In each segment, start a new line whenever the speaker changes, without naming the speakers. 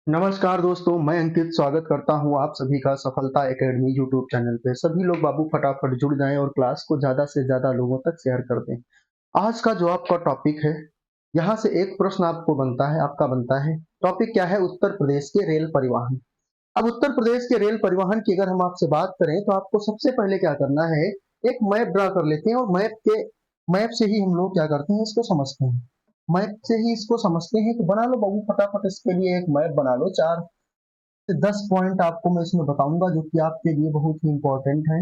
नमस्कार दोस्तों, मैं अंकित स्वागत करता हूं आप सभी का सफलता एकेडमी यूट्यूब चैनल पे। सभी लोग बाबू फटाफट जुड़ जाएं और क्लास को ज़्यादा से ज़्यादा लोगों तक शेयर कर दें। आज का जो आपका टॉपिक है, यहाँ से एक प्रश्न आपको आपका बनता है। टॉपिक क्या है? उत्तर प्रदेश के रेल परिवहन। अब उत्तर प्रदेश के रेल परिवहन की अगर हम आपसे बात करें तो आपको सबसे पहले क्या करना है, एक मैप ड्रा कर लेते हैं और मैप से ही हम लोग क्या करते हैं, इसको समझते हैं। मैप से ही इसको समझते हैं तो बना लो बाबू फटाफट इसके लिए एक मैप बना लो। 4 से 10 पॉइंट आपको मैं इसमें बताऊंगा जो कि आपके लिए बहुत ही इंपॉर्टेंट है।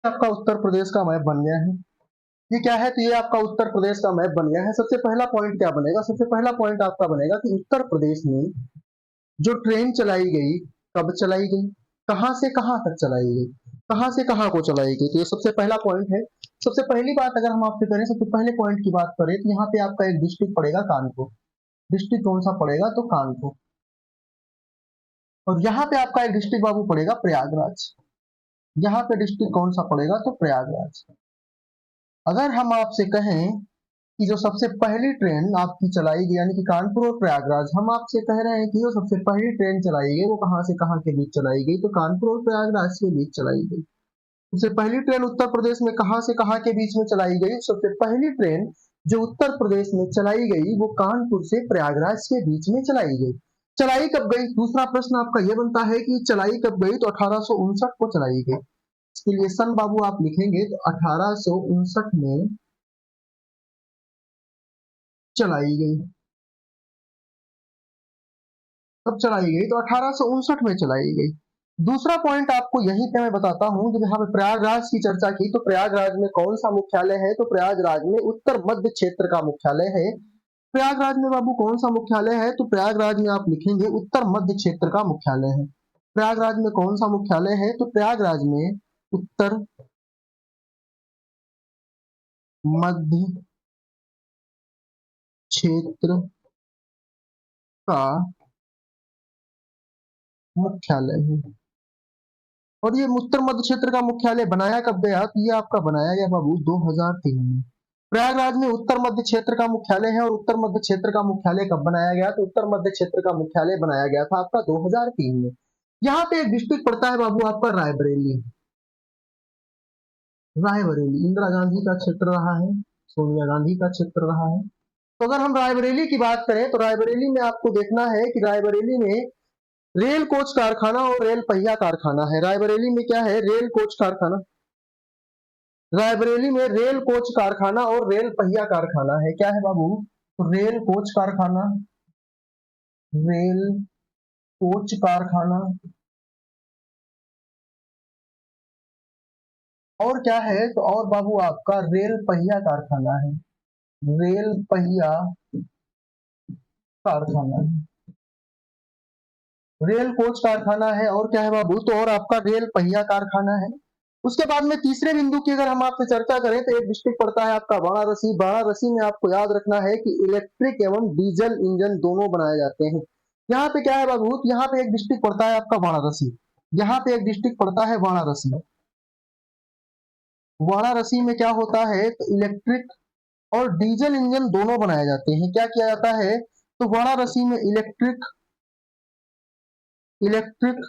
आपका उत्तर प्रदेश का मैप बन गया है। ये क्या है? तो ये आपका उत्तर प्रदेश का मैप बन गया है। सबसे पहला पॉइंट क्या बनेगा? सबसे पहला पॉइंट आपका बनेगा कि उत्तर प्रदेश में जो ट्रेन चलाई गई, कब चलाई गई, कहां से कहां तक चलाई गई, कहां से कहां को चलाई गई। तो ये सबसे पहला पॉइंट है। सबसे पहली बात अगर हम आपसे करें, सबसे पहले पॉइंट की बात करें तो यहाँ पे आपका एक डिस्ट्रिक्ट पड़ेगा कानपुर। डिस्ट्रिक्ट कौन सा पड़ेगा? तो कानपुर। और यहाँ पे आपका एक डिस्ट्रिक्ट बाबू पड़ेगा प्रयागराज। यहाँ पे डिस्ट्रिक्ट कौन सा पड़ेगा? तो प्रयागराज। अगर हम आपसे कहें कि जो सबसे पहली ट्रेन आपकी चलाई गई, यानी कि कानपुर और प्रयागराज, हम आपसे कह रहे हैं कि जो सबसे पहली ट्रेन चलाई गई वो कहां से कहां के बीच चलाई गई, तो कानपुर और प्रयागराज के बीच चलाई गई। सबसे पहली ट्रेन उत्तर प्रदेश में कहां से कहां के बीच में चलाई गई? सबसे पहली ट्रेन जो उत्तर प्रदेश में चलाई गई वो कानपुर से प्रयागराज के बीच में चलाई गई। चलाई कब गई? दूसरा प्रश्न आपका यह बनता है कि चलाई कब गई, तो 1859 को चलाई गई। इसके लिए सन बाबू आप लिखेंगे तो 1859 में चलाई गई। कब चलाई गई? तो 1859 में चलाई गई। दूसरा पॉइंट आपको यहीं पे मैं बताता हूं, जब यहाँ पे प्रयागराज की चर्चा की तो प्रयागराज में कौन सा मुख्यालय है? तो प्रयागराज में उत्तर मध्य क्षेत्र का मुख्यालय है। प्रयागराज में बाबू कौन सा मुख्यालय है? तो प्रयागराज में आप लिखेंगे उत्तर मध्य क्षेत्र का मुख्यालय है। प्रयागराज में कौन सा मुख्यालय है? तो प्रयागराज में उत्तर मध्य क्षेत्र का मुख्यालय है। और ये उत्तर मध्य क्षेत्र का मुख्यालय बनाया कब गया? तो ये आपका बनाया गया बाबू 2003 में। प्रयागराज में उत्तर मध्य क्षेत्र का मुख्यालय है और उत्तर मध्य क्षेत्र का मुख्यालय कब बनाया गया? तो उत्तर मध्य क्षेत्र का मुख्यालय बनाया गया था आपका 2003 में। यहाँ पे एक डिस्ट्रिक्ट पड़ता है बाबू आपका रायबरेली। रायबरेली इंदिरा गांधी का क्षेत्र रहा है, सोनिया गांधी का क्षेत्र रहा है। तो अगर हम रायबरेली की बात करें तो रायबरेली में आपको देखना है कि रायबरेली में रेल कोच कारखाना और रेल पहिया कारखाना है। रायबरेली में क्या है? रेल कोच कारखाना। रायबरेली में रेल कोच कारखाना और रेल पहिया कारखाना है। क्या है बाबू? तो रेल कोच कारखाना, रेल कोच कारखाना, और क्या है? तो और बाबू आपका रेल पहिया कारखाना है। रेल पहिया कारखाना है। रेल कोच कारखाना है और क्या है बाबू? तो और आपका रेल पहिया कारखाना है। उसके बाद में तीसरे बिंदु की अगर हम आपसे चर्चा करें तो एक डिस्ट्रिक्ट पड़ता है आपका वाराणसी। वाराणसी में आपको याद रखना है कि इलेक्ट्रिक एवं डीजल इंजन दोनों बनाए जाते हैं। यहाँ पे क्या है बाबू? यहाँ पे एक डिस्ट्रिक्ट पड़ता है आपका वाराणसी। यहाँ पे एक डिस्ट्रिक्ट पड़ता है वाराणसी। वाराणसी में क्या होता है? तो इलेक्ट्रिक और डीजल इंजन दोनों बनाए जाते हैं। क्या किया जाता है? तो वाराणसी में इलेक्ट्रिक इलेक्ट्रिक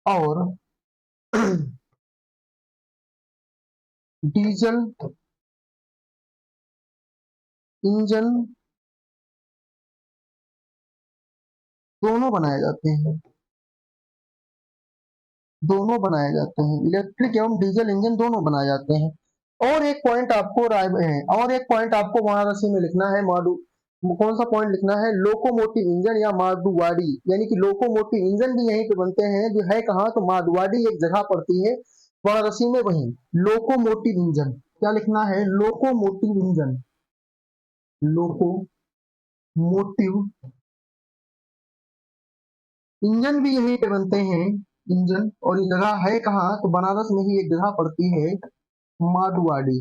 और डीजल इंजन दोनों बनाए जाते हैं। दोनों बनाए जाते हैं, इलेक्ट्रिक एवं डीजल इंजन दोनों बनाए जाते हैं। और एक पॉइंट आपको और एक पॉइंट आपको वाराणसी में लिखना है, माडू। कौन सा पॉइंट लिखना है? लोकोमोटिव इंजन या मारडुवाड़ी, यानी कि लोकोमोटिव इंजन भी यहीं पे बनते हैं। जो है कहाँ? तो मारडुवाड़ी एक जगह पड़ती है वाराणसी में, वहीं लोकोमोटिव इंजन। क्या लिखना है? Locomotive engine. लोकोमोटिव इंजन भी यहीं पे बनते हैं। इंजन, और ये जगह है कहाँ? तो बनारस में ही एक जगह पड़ती है मारवाड़ी,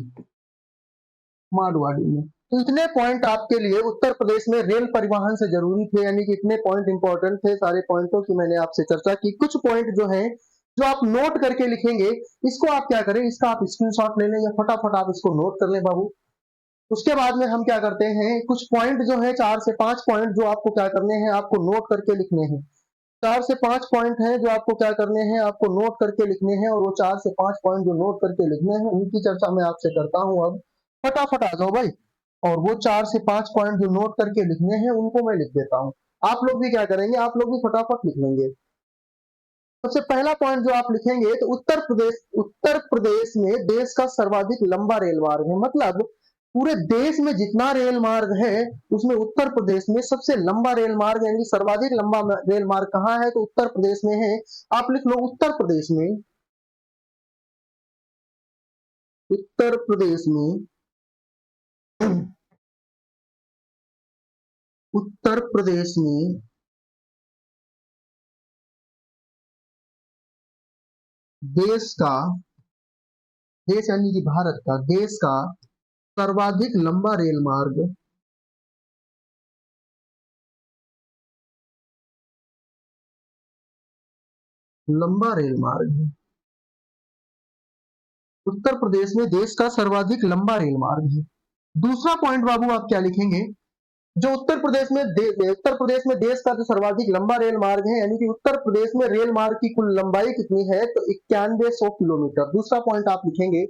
मारवाड़ी में। तो इतने पॉइंट आपके लिए उत्तर प्रदेश में रेल परिवहन से जरूरी थे, यानी कि इतने पॉइंट इंपॉर्टेंट थे। सारे पॉइंटों की मैंने आपसे चर्चा की। कुछ पॉइंट जो है जो आप नोट करके लिखेंगे, इसको आप क्या करें, इसका आप स्क्रीनशॉट ले लें या फटाफट आप इसको नोट कर लें बाबू। उसके बाद में हम क्या करते हैं, कुछ पॉइंट जो है 4 से 5 पॉइंट जो आपको क्या करने हैं, आपको नोट करके लिखने हैं। 4 से 5 पॉइंट हैं जो आपको क्या करने हैं, आपको नोट करके लिखने हैं। और वो 4 से 5 पॉइंट जो नोट करके लिखने हैं, उनकी चर्चा मैं आपसे करता हूं। अब फटाफट आ जाओ भाई। और वो 4 से 5 पॉइंट जो नोट करके लिखने हैं, उनको मैं लिख देता हूं। आप लोग भी क्या करेंगे, आप लोग भी फटाफट लिख लेंगे। सबसे पहला पॉइंट जो आप लिखेंगे, तो उत्तर प्रदेश में देश का सर्वाधिक लंबा रेल मार्ग है। मतलब पूरे देश में जितना रेल मार्ग है, उसमें उत्तर प्रदेश में सबसे लंबा रेल मार्ग, यानी सर्वाधिक लंबा रेल मार्ग कहाँ है, तो उत्तर प्रदेश में है। आप लिख लो उत्तर प्रदेश में, उत्तर प्रदेश में, उत्तर प्रदेश में देश का, देश यानी कि भारत का, देश का सर्वाधिक लंबा रेल मार्ग, लंबा रेल मार्ग है। उत्तर प्रदेश में देश का सर्वाधिक लंबा रेल मार्ग है। दूसरा पॉइंट बाबू आप क्या लिखेंगे, जो उत्तर प्रदेश में देश का जो सर्वाधिक लंबा रेल मार्ग है, यानी कि उत्तर प्रदेश में रेल मार्ग की कुल लंबाई कितनी है, तो 9100 किलोमीटर। दूसरा पॉइंट आप लिखेंगे,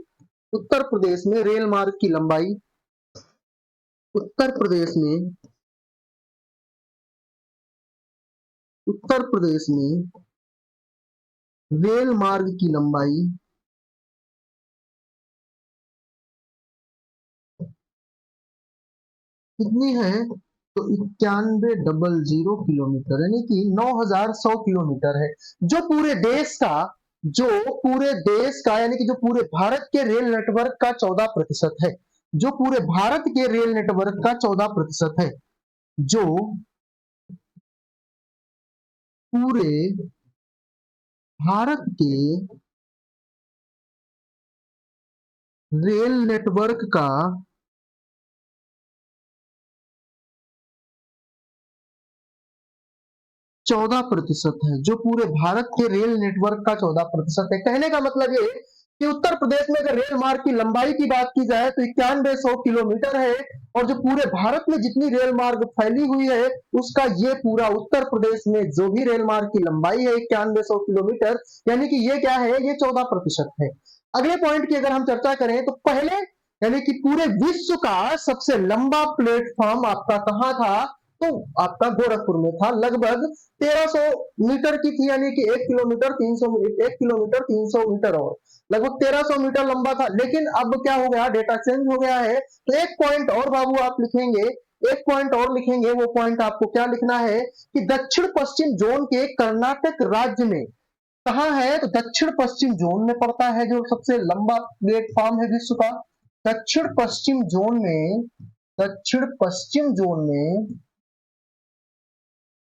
उत्तर प्रदेश में रेल मार्ग की लंबाई, उत्तर प्रदेश में, उत्तर प्रदेश में रेल मार्ग की लंबाई कितनी है, तो 9100 किलोमीटर, यानी कि 9100 किलोमीटर है। जो पूरे देश का, जो पूरे देश का, यानी कि जो पूरे भारत के रेल नेटवर्क का 14% है, जो पूरे भारत के रेल नेटवर्क का 14% है, जो पूरे भारत के रेल नेटवर्क का 14% है, जो पूरे भारत के रेल नेटवर्क का 14% है। कहने का मतलब ये कि उत्तर प्रदेश में अगर रेल मार्ग की लंबाई की बात की जाए तो 9100 किलोमीटर है, और जो पूरे भारत में जितनी रेल मार्ग फैली हुई है, उसका ये पूरा उत्तर प्रदेश में जो भी रेल मार्ग की लंबाई है 9100 किलोमीटर, यानी कि ये क्या है, ये 14% है। अगले पॉइंट की अगर हम चर्चा करें, तो पहले, यानी कि पूरे विश्व का सबसे लंबा प्लेटफॉर्म आपका कहां था, तो आपका गोरखपुर में था। लगभग 1300 मीटर की थी, यानी कि 1 किलोमीटर 300 मीटर और लगभग 1300 मीटर लंबा था। लेकिन अब क्या हो गया, डेटा चेंज हो गया है। तो एक पॉइंट और बाबू आप लिखेंगे, एक पॉइंट और लिखेंगे। वो पॉइंट आपको क्या लिखना है कि दक्षिण पश्चिम जोन के कर्नाटक राज्य में कहां है, तो दक्षिण पश्चिम जोन में पड़ता है जो सबसे लंबा प्लेटफॉर्म है विश्व का। दक्षिण पश्चिम जोन में, दक्षिण पश्चिम जोन में,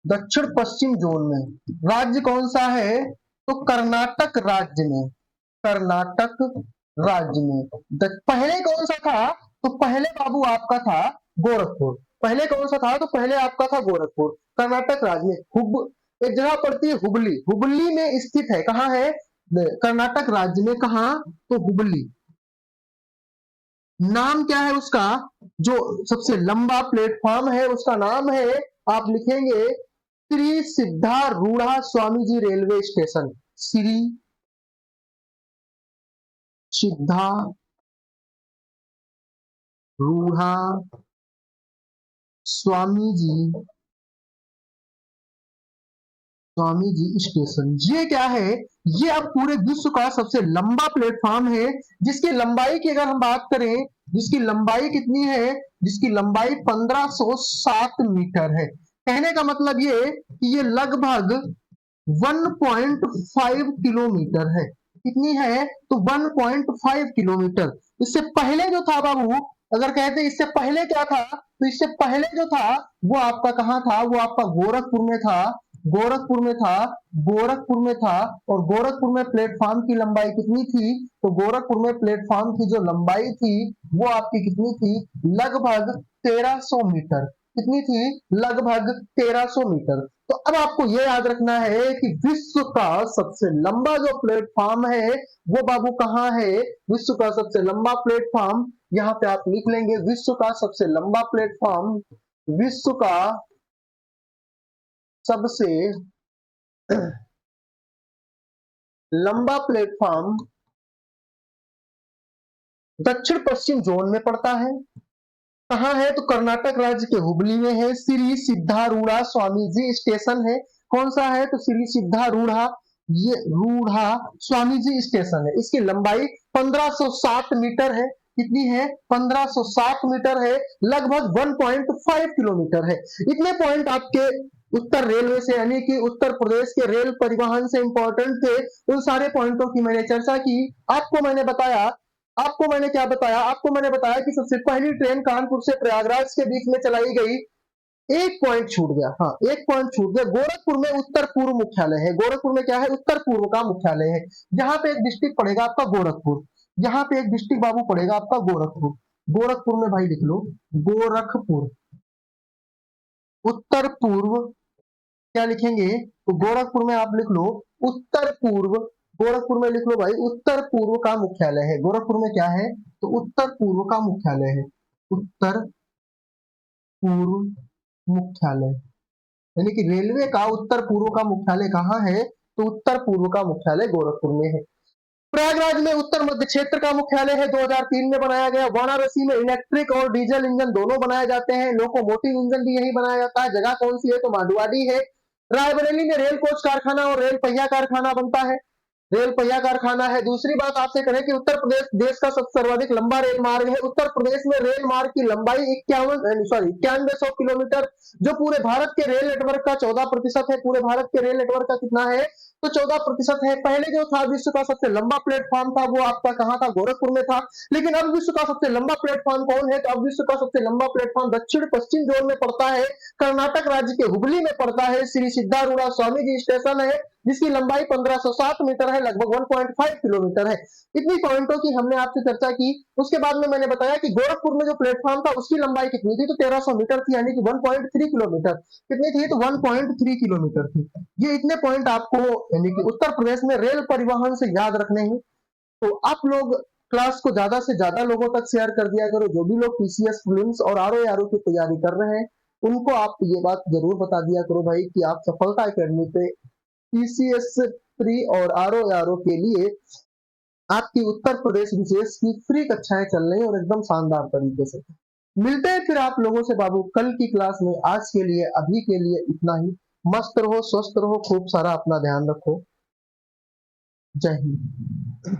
दक्षिण पश्चिम जोन में राज्य कौन सा है, तो कर्नाटक राज्य में, कर्नाटक राज्य में। पहले कौन सा था, तो पहले बाबू आपका था गोरखपुर। पहले कौन सा था, तो पहले आपका था गोरखपुर। कर्नाटक राज्य में एक जगह पड़ती है हुबली, हुबली में स्थित है। कहां है, कर्नाटक राज्य में, कहा, तो हुबली। नाम क्या है उसका, जो सबसे लंबा प्लेटफॉर्म है उसका नाम है, आप लिखेंगे Shri सिद्धारूढ़ा Swami ji railway station. Shri सिद्धारूढ़ा Swami ji, Swami ji station. ये क्या है, ये अब पूरे विश्व का सबसे लंबा प्लेटफॉर्म है, जिसकी लंबाई की अगर हम बात करें, जिसकी लंबाई कितनी है, जिसकी लंबाई 1507 मीटर है। कहने का मतलब ये कि ये लगभग 1.5 किलोमीटर है। कितनी है, तो 1.5 किलोमीटर। इससे पहले जो था बाबू, अगर कहते इससे पहले क्या था, तो इससे पहले जो था वो आपका कहां था, वो आपका गोरखपुर में था। गोरखपुर में था, गोरखपुर में था, और गोरखपुर में प्लेटफॉर्म की लंबाई कितनी थी? तो गोरखपुर में प्लेटफॉर्म की जो लंबाई थी वो आपकी कितनी थी? लगभग 1300 मीटर। कितनी थी? लगभग 1300 मीटर। तो अब आपको यह याद रखना है कि विश्व का सबसे लंबा जो प्लेटफॉर्म है वो बाबू कहां है? विश्व का सबसे लंबा प्लेटफॉर्म, यहां पे आप लिख लेंगे विश्व का सबसे लंबा प्लेटफॉर्म, विश्व का सबसे लंबा प्लेटफॉर्म दक्षिण पश्चिम जोन में पड़ता है। कहां है? तो कर्नाटक राज्य के हुबली में है। श्री सिद्धारूढ़ा स्वामी जी स्टेशन है। कौन सा है? तो श्री सिद्धारूढ़ा, ये रूढ़ा स्वामी जी स्टेशन है। इसकी लंबाई 1507 मीटर है। कितनी है? 1507 मीटर है, लगभग 1.5 किलोमीटर है। इतने पॉइंट आपके उत्तर रेलवे से यानी कि उत्तर प्रदेश के रेल परिवहन से इंपॉर्टेंट थे। उन सारे पॉइंटों की मैंने चर्चा की। आपको मैंने क्या बताया? आपको मैंने बताया कि सबसे पहली ट्रेन कानपुर से प्रयागराज के बीच में चलाई गई। एक पॉइंट छूट गया, हाँ एक पॉइंट छूट गया। गोरखपुर में उत्तर पूर्व मुख्यालय है। गोरखपुर में क्या है? उत्तर पूर्व का मुख्यालय है। यहाँ पे एक डिस्ट्रिक्ट पड़ेगा आपका गोरखपुर। यहाँ पे एक डिस्ट्रिक्ट बाबू पड़ेगा आपका गोरखपुर। गोरखपुर में भाई लिख लो गोरखपुर। उत्तर पूर्व क्या लिखेंगे? तो गोरखपुर में आप लिख लो उत्तर पूर्व। गोरखपुर में लिख लो भाई उत्तर पूर्व का मुख्यालय है। गोरखपुर में क्या है? तो उत्तर पूर्व का मुख्यालय है। उत्तर पूर्व मुख्यालय, यानी कि रेलवे का उत्तर पूर्व का मुख्यालय कहाँ है? तो उत्तर पूर्व का मुख्यालय गोरखपुर में है। प्रयागराज में उत्तर मध्य क्षेत्र का मुख्यालय है, 2003 में बनाया गया। वाराणसी में इलेक्ट्रिक और डीजल इंजन दोनों बनाए जाते हैं। लोकोमोटिव इंजन भी यही बनाया जाता है। जगह कौन सी है? तो मांडुआडी है। रायबरेली में रेल कोच कारखाना और रेल पहिया कारखाना बनता है। रेल पहिया कारखाना है। दूसरी बात आपसे करें कि उत्तर प्रदेश देश का सबसे सर्वाधिक लंबा रेल मार्ग है। उत्तर प्रदेश में रेल मार्ग की लंबाई 9100 किलोमीटर, जो पूरे भारत के रेल नेटवर्क का 14% है। पूरे भारत के रेल नेटवर्क का कितना है? तो 14% है। पहले जो था विश्व का सबसे लंबा प्लेटफॉर्म था वो आपका कहां था? गोरखपुर में था। लेकिन अब विश्व का सबसे लंबा प्लेटफॉर्म कौन है? तो अब विश्व का सबसे लंबा प्लेटफॉर्म दक्षिण पश्चिम जोन में पड़ता है, कर्नाटक राज्य के हुबली में पड़ता है। श्री सिद्धारूढ़ा स्वामी जी स्टेशन है, जिसकी लंबाई 1507 मीटर है, लगभग 1.5 किलोमीटर है। इतनी पॉइंटों की हमने आपसे चर्चा की। उसके बाद में मैंने बताया कि गोरखपुर में जो प्लेटफॉर्म था उसकी लंबाई कितनी थी? तो 1300 मीटर थी, यानी कि 1.3 किलोमीटर। कितनी थी? तो 1.3 किलोमीटर थी। ये इतने पॉइंट आपको यानी कि उत्तर प्रदेश में रेल परिवहन से याद रखने हैं। तो आप लोग क्लास को ज्यादा से ज्यादा लोगों तक शेयर कर दिया करो। जो भी लोग पीसीएस प्रीलिम्स और आरओ की तैयारी कर रहे हैं उनको आप ये बात जरूर बता दिया करो भाई कि आप सफलता अकेडमी पे पीसीएस प्री और आरओ के लिए आपकी उत्तर प्रदेश विशेष की फ्री कक्षाएं चल रही हैं और एकदम शानदार तरीके से। मिलते हैं फिर आप लोगों से बाबू कल की क्लास में। आज के लिए अभी के लिए इतना ही। मस्त रहो, स्वस्थ रहो, खूब सारा अपना ध्यान रखो। जय हिंद।